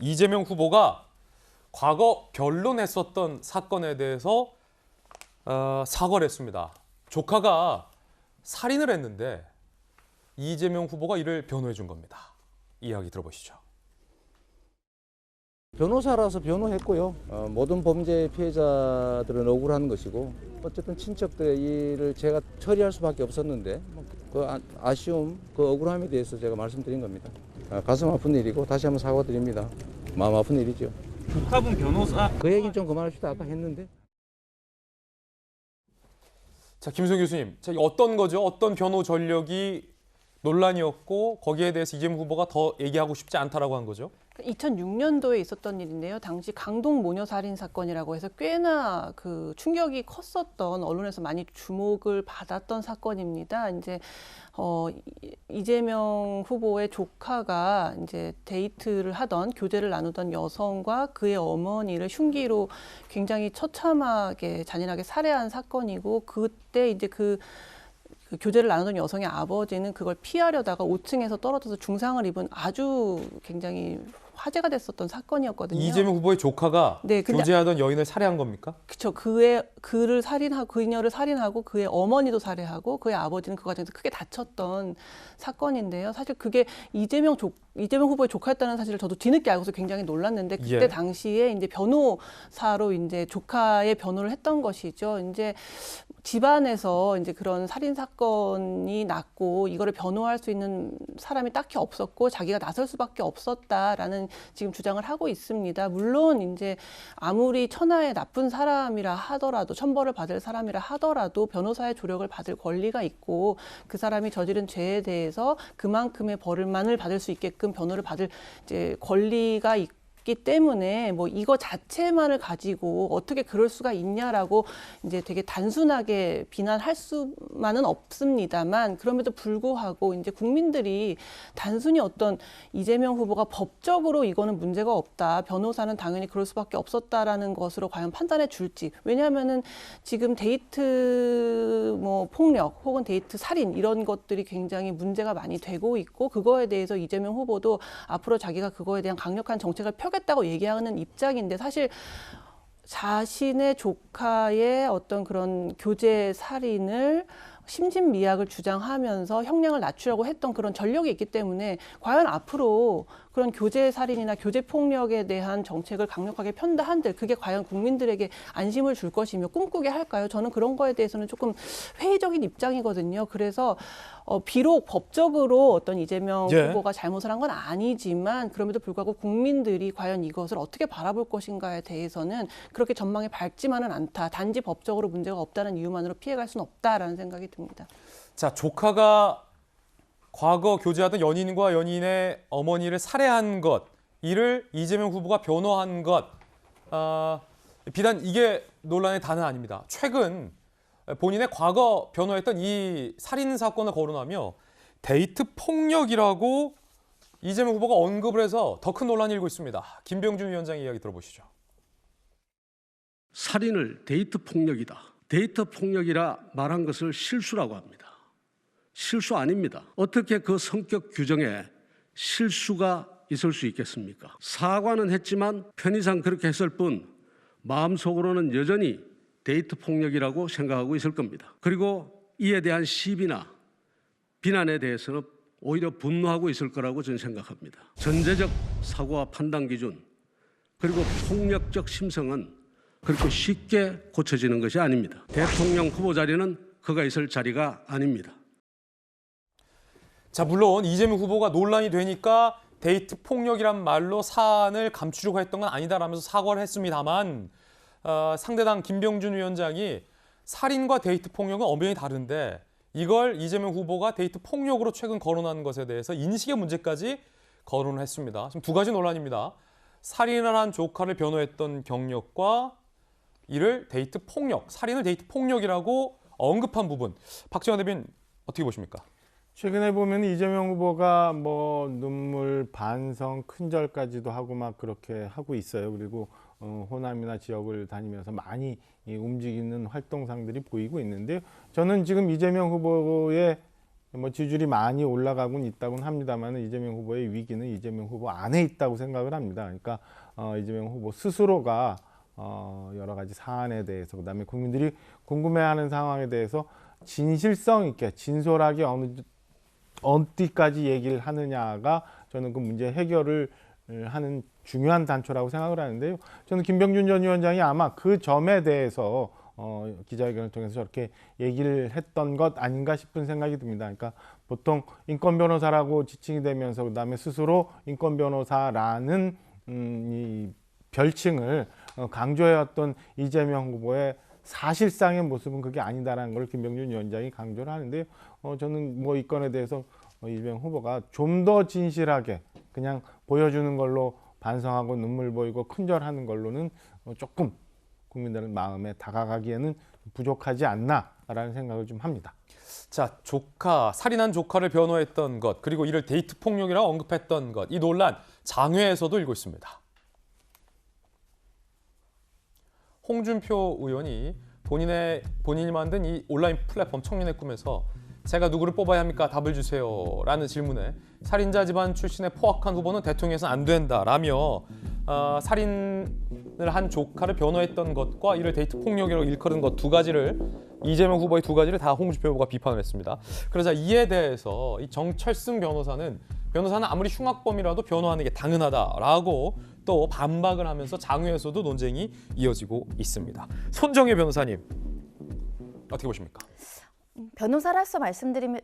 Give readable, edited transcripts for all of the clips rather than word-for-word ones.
이재명 후보가 과거 변론했었던 사건에 대해서 사과를 했습니다. 조카가 살인을 했는데 이재명 후보가 이를 변호해 준 겁니다. 이야기 들어보시죠. 변호사라서 변호했고요. 모든 범죄 피해자들은 억울한 것이고 어쨌든 친척들의 일을 제가 처리할 수밖에 없었는데 그 아쉬움, 그 억울함에 대해서 제가 말씀드린 겁니다. 가슴 아픈 일이고 다시 한번 사과드립니다. 마음 아픈 일이죠. 조카분 변호사 그 얘기는 좀 그만합시다. 아까 했는데. 자, 김수영 교수님, 자, 어떤 거죠? 어떤 변호 전력이 논란이었고 거기에 대해서 이재명 후보가 더 얘기하고 싶지 않다라고 한 거죠? 2006년도에 있었던 일인데요. 당시 강동 모녀 살인 사건이라고 해서 꽤나 그 충격이 컸었던, 언론에서 많이 주목을 받았던 사건입니다. 이제 이재명 후보의 조카가 이제 데이트를 하던, 교제를 나누던 여성과 그의 어머니를 흉기로 굉장히 처참하게 잔인하게 살해한 사건이고, 그때 이제 그 교제를 나누던 여성의 아버지는 그걸 피하려다가 5층에서 떨어져서 중상을 입은 아주 굉장히 화제가 됐었던 사건이었거든요. 이재명 후보의 조카가 네, 근데 교제하던 여인을 살해한 겁니까? 그쵸. 그녀를 살인하고 그의 어머니도 살해하고 그의 아버지는 그 과정에서 크게 다쳤던 사건인데요. 사실 그게 이재명 후보의 조카였다는 사실을 저도 뒤늦게 알고서 굉장히 놀랐는데, 그때 예. 당시에 이제 변호사로 이제 조카의 변호를 했던 것이죠. 이제 집안에서 이제 그런 살인 사건이 났고 이거를 변호할 수 있는 사람이 딱히 없었고 자기가 나설 수밖에 없었다라는 지금 주장을 하고 있습니다. 물론 이제 아무리 천하의 나쁜 사람이라 하더라도, 천벌을 받을 사람이라 하더라도 변호사의 조력을 받을 권리가 있고, 그 사람이 저지른 죄에 대해서 그만큼의 벌을만을 받을 수 있게끔 변호를 받을 이제 권리가 있기 때문에 뭐 이거 자체만을 가지고 어떻게 그럴 수가 있냐라고 이제 되게 단순하게 비난할 수만은 없습니다만, 그럼에도 불구하고 이제 국민들이 단순히 어떤 이재명 후보가 법적으로 이거는 문제가 없다, 변호사는 당연히 그럴 수밖에 없었다라는 것으로 과연 판단해 줄지. 왜냐하면은 지금 데이트 뭐 폭력 혹은 데이트 살인 이런 것들이 굉장히 문제가 많이 되고 있고, 그거에 대해서 이재명 후보도 앞으로 자기가 그거에 대한 강력한 정책을 펴겠다고 얘기하는 입장인데, 사실 자신의 조카의 어떤 그런 교제 살인을 심신미약을 주장하면서 형량을 낮추려고 했던 그런 전력이 있기 때문에, 과연 앞으로 그런 교제 살인이나 교제 폭력에 대한 정책을 강력하게 편다 한들 그게 과연 국민들에게 안심을 줄 것이며 꿈꾸게 할까요? 저는 그런 거에 대해서는 조금 회의적인 입장이거든요. 그래서 비록 법적으로 어떤 이재명 예. 후보가 잘못을 한 건 아니지만, 그럼에도 불구하고 국민들이 과연 이것을 어떻게 바라볼 것인가에 대해서는 그렇게 전망이 밝지만은 않다. 단지 법적으로 문제가 없다는 이유만으로 피해갈 수는 없다라는 생각이 듭니다. 자, 조카가 과거 교제하던 연인과 연인의 어머니를 살해한 것, 이를 이재명 후보가 변호한 것, 비단 이게 논란의 다는 아닙니다. 최근 본인의 과거 변호했던 이 살인 사건을 거론하며 데이트 폭력이라고 이재명 후보가 언급을 해서 더 큰 논란이 일고 있습니다. 김병준 위원장의 이야기 들어보시죠. 살인을 데이트 폭력이다, 데이트 폭력이라 말한 것을 실수라고 합니다. 실수 아닙니다. 어떻게 그 성격 규정에 실수가 있을 수 있겠습니까? 사과는 했지만 편의상 그렇게 했을 뿐 마음속으로는 여전히 데이트 폭력이라고 생각하고 있을 겁니다. 그리고 이에 대한 시비나 비난에 대해서는 오히려 분노하고 있을 거라고 저는 생각합니다. 전제적 사고와 판단 기준, 그리고 폭력적 심성은 그렇게 쉽게 고쳐지는 것이 아닙니다. 대통령 후보 자리는 그가 있을 자리가 아닙니다. 자, 물론 이재명 후보가 논란이 되니까 데이트 폭력이란 말로 사안을 감추려고 했던 건 아니다라면서 사과를 했습니다만, 상대당 김병준 위원장이 살인과 데이트 폭력은 엄연히 다른데 이걸 이재명 후보가 데이트 폭력으로 최근 거론한 것에 대해서 인식의 문제까지 거론을 했습니다. 지금 두 가지 논란입니다. 살인을 한 조카를 변호했던 경력과 이를 데이트 폭력, 살인을 데이트 폭력이라고 언급한 부분, 박지원 대변인 어떻게 보십니까? 최근에 보면 이재명 후보가 뭐 눈물, 반성, 큰절까지도 하고 막 그렇게 하고 있어요. 그리고 호남이나 지역을 다니면서 많이 움직이는 활동상들이 보이고 있는데, 저는 지금 이재명 후보의 뭐 지지율이 많이 올라가곤 있다곤 합니다만 이재명 후보의 위기는 이재명 후보 안에 있다고 생각을 합니다. 그러니까 이재명 후보 스스로가 여러 가지 사안에 대해서 그다음에 국민들이 궁금해하는 상황에 대해서 진실성 있게 진솔하게 어디까지 얘기를 하느냐가 저는 그 문제 해결을 하는 중요한 단초라고 생각을 하는데요. 저는 김병준 전 위원장이 아마 그 점에 대해서 기자회견을 통해서 저렇게 얘기를 했던 것 아닌가 싶은 생각이 듭니다. 그러니까 보통 인권 변호사라고 지칭이 되면서 그다음에 스스로 인권 변호사라는 이 별칭을 강조해왔던 이재명 후보의 사실상의 모습은 그게 아니다라는 걸 김병준 위원장이 강조를 하는데요. 저는 뭐 이 건에 대해서 이재명 후보가 좀 더 진실하게 그냥 보여주는 걸로 반성하고 눈물 보이고 큰절하는 걸로는 조금 국민들의 마음에 다가가기에는 부족하지 않나라는 생각을 좀 합니다. 자, 살인한 조카를 변호했던 것, 그리고 이를 데이트 폭력이라고 언급했던 것, 이 논란 장외에서도 일고 있습니다. 홍준표 의원이 본인이 만든 이 온라인 플랫폼 청년의 꿈에서 제가 누구를 뽑아야 합니까? 답을 주세요. 라는 질문에 살인자 집안 출신의 포악한 후보는 대통령에서는 안 된다라며 살인을 한 조카를 변호했던 것과 이를 데이트 폭력이라고 일컬은 것 두 가지를 이재명 후보의 두 가지를 다 홍준표 후보가 비판을 했습니다. 그러자 이에 대해서 이 정철승 변호사는 아무리 흉악범이라도 변호하는 게 당연하다라고 또 반박을 하면서 장외에서도 논쟁이 이어지고 있습니다. 손정혜 변호사님 어떻게 보십니까? 변호사로서 말씀드리면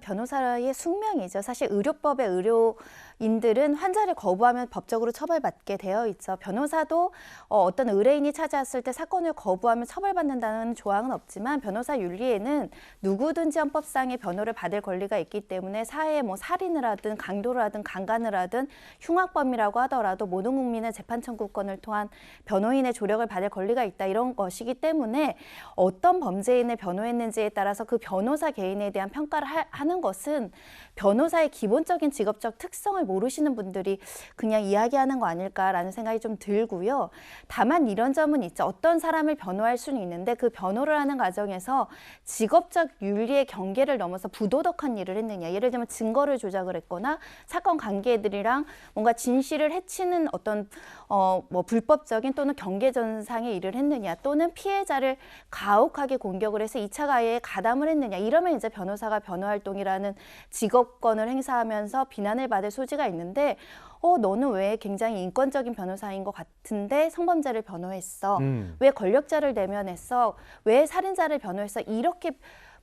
변호사의 숙명이죠. 사실 의료법의 의료인들은 환자를 거부하면 법적으로 처벌받게 되어 있죠. 변호사도 어떤 의뢰인이 찾아왔을 때 사건을 거부하면 처벌받는다는 조항은 없지만 변호사 윤리에는 누구든지 헌법상의 변호를 받을 권리가 있기 때문에 사회에 뭐 살인을 하든 강도를 하든 강간을 하든 흉악범이라고 하더라도 모든 국민의 재판 청구권을 통한 변호인의 조력을 받을 권리가 있다 이런 것이기 때문에 어떤 범죄인을 변호했는지에 따라서 그 변호사 개인에 대한 평가를 하는 것은 변호사의 기본적인 직업적 특성을 모르시는 분들이 그냥 이야기하는 거 아닐까라는 생각이 좀 들고요. 다만 이런 점은 있죠. 어떤 사람을 변호할 수는 있는데 그 변호를 하는 과정에서 직업적 윤리의 경계를 넘어서 부도덕한 일을 했느냐. 예를 들면 증거를 조작을 했거나 사건 관계들이랑 뭔가 진실을 해치는 어떤 뭐 불법적인 또는 경계전상의 일을 했느냐. 또는 피해자를 가혹하게 공격을 해서 2차 가해에 가담을 했느냐. 이러면 이제 변호사가 변호활동이라는 직업권을 행사하면서 비난을 받을 소지가 있는데 너는 왜 굉장히 인권적인 변호사인 것 같은데 성범죄를 변호했어? 왜 권력자를 내면했어? 왜 살인자를 변호했어? 이렇게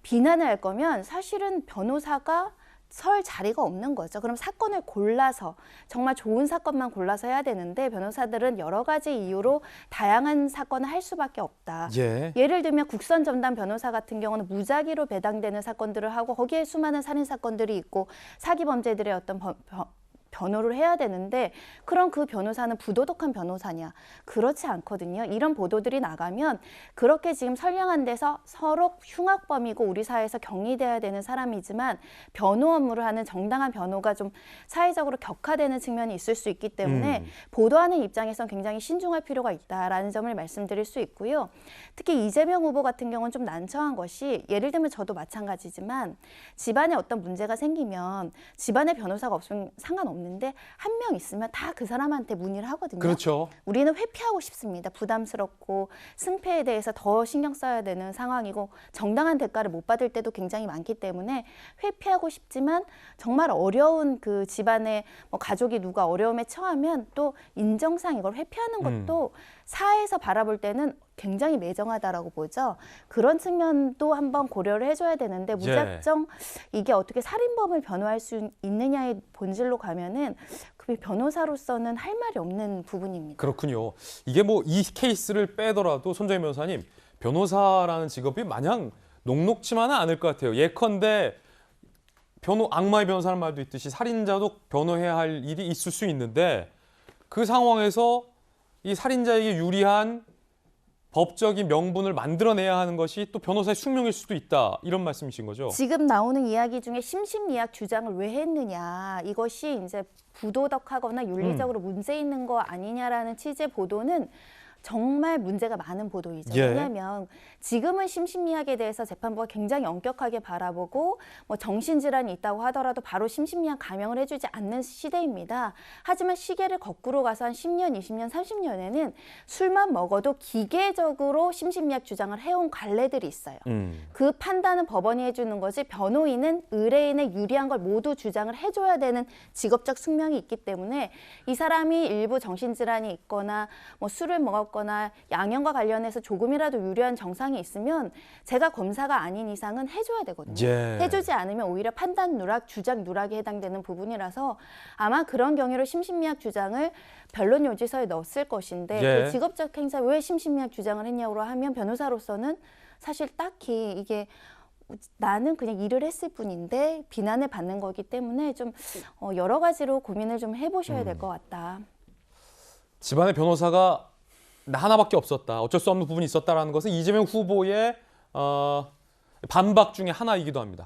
비난을 할 거면 사실은 변호사가 설 자리가 없는 거죠. 그럼 사건을 골라서 정말 좋은 사건만 골라서 해야 되는데 변호사들은 여러 가지 이유로 다양한 사건을 할 수밖에 없다. 예를 들면 국선 전담 변호사 같은 경우는 무작위로 배당되는 사건들을 하고 거기에 수많은 살인 사건들이 있고 사기 범죄들의 어떤 변호를 해야 되는데 그럼 그 변호사는 부도덕한 변호사냐? 그렇지 않거든요. 이런 보도들이 나가면 그렇게 지금 선량한 데서 서로 흉악범이고 우리 사회에서 격리돼야 되는 사람이지만 변호 업무를 하는 정당한 변호가 좀 사회적으로 격화되는 측면이 있을 수 있기 때문에 보도하는 입장에선 굉장히 신중할 필요가 있다라는 점을 말씀드릴 수 있고요. 특히 이재명 후보 같은 경우는 좀 난처한 것이 예를 들면 저도 마찬가지지만 집안에 어떤 문제가 생기면 집안에 변호사가 없으면 상관없는 데 한 명 있으면 다 그 사람한테 문의를 하거든요. 그렇죠. 우리는 회피하고 싶습니다. 부담스럽고 승패에 대해서 더 신경 써야 되는 상황이고 정당한 대가를 못 받을 때도 굉장히 많기 때문에 회피하고 싶지만 정말 어려운 그 집안의 뭐 가족이 누가 어려움에 처하면 또 인정상 이걸 회피하는 것도 사회에서 바라볼 때는 굉장히 매정하다라고 보죠. 그런 측면도 한번 고려를 해줘야 되는데 무작정 이게 어떻게 살인범을 변호할 수 있느냐의 본질로 가면은 그 변호사로서는 할 말이 없는 부분입니다. 그렇군요. 이게 뭐 이 케이스를 빼더라도 손정혜 변호사님, 변호사라는 직업이 마냥 녹록지만은 않을 것 같아요. 예컨대 악마의 변호사라는 말도 있듯이 살인자도 변호해야 할 일이 있을 수 있는데 그 상황에서 이 살인자에게 유리한 법적인 명분을 만들어내야 하는 것이 또 변호사의 숙명일 수도 있다. 이런 말씀이신 거죠? 지금 나오는 이야기 중에 심신미약 주장을 왜 했느냐. 이것이 이제 부도덕하거나 윤리적으로 문제 있는 거 아니냐라는 취지의 보도는 정말 문제가 많은 보도이죠. 예. 왜냐하면 지금은 심신미약에 대해서 재판부가 굉장히 엄격하게 바라보고 뭐 정신질환이 있다고 하더라도 바로 심신미약 감형을 해주지 않는 시대입니다. 하지만 시계를 거꾸로 가서 한 10년, 20년, 30년에는 술만 먹어도 기계적으로 심신미약 주장을 해온 관례들이 있어요. 그 판단은 법원이 해주는 거지 변호인은 의뢰인의 유리한 걸 모두 주장을 해줘야 되는 직업적 숙명이 있기 때문에 이 사람이 일부 정신질환이 있거나 뭐 술을 먹었거나 양형과 관련해서 조금이라도 유리한 정상이 있으면 제가 검사가 아닌 이상은 해줘야 되거든요. 예. 해주지 않으면 오히려 판단 누락, 주장 누락에 해당되는 부분이라서 아마 그런 경우로 심신미약 주장을 변론 요지서에 넣었을 것인데 예. 그 직업적 행사 왜 심신미약 주장을 했냐고 하면 변호사로서는 사실 딱히 이게 나는 그냥 일을 했을 뿐인데 비난을 받는 거기 때문에 좀 여러 가지로 고민을 좀 해보셔야 될 것 같다. 집안의 변호사가 나 하나밖에 없었다. 어쩔 수 없는 부분이 있었다라는 것은 이재명 후보의 반박 중에 하나이기도 합니다.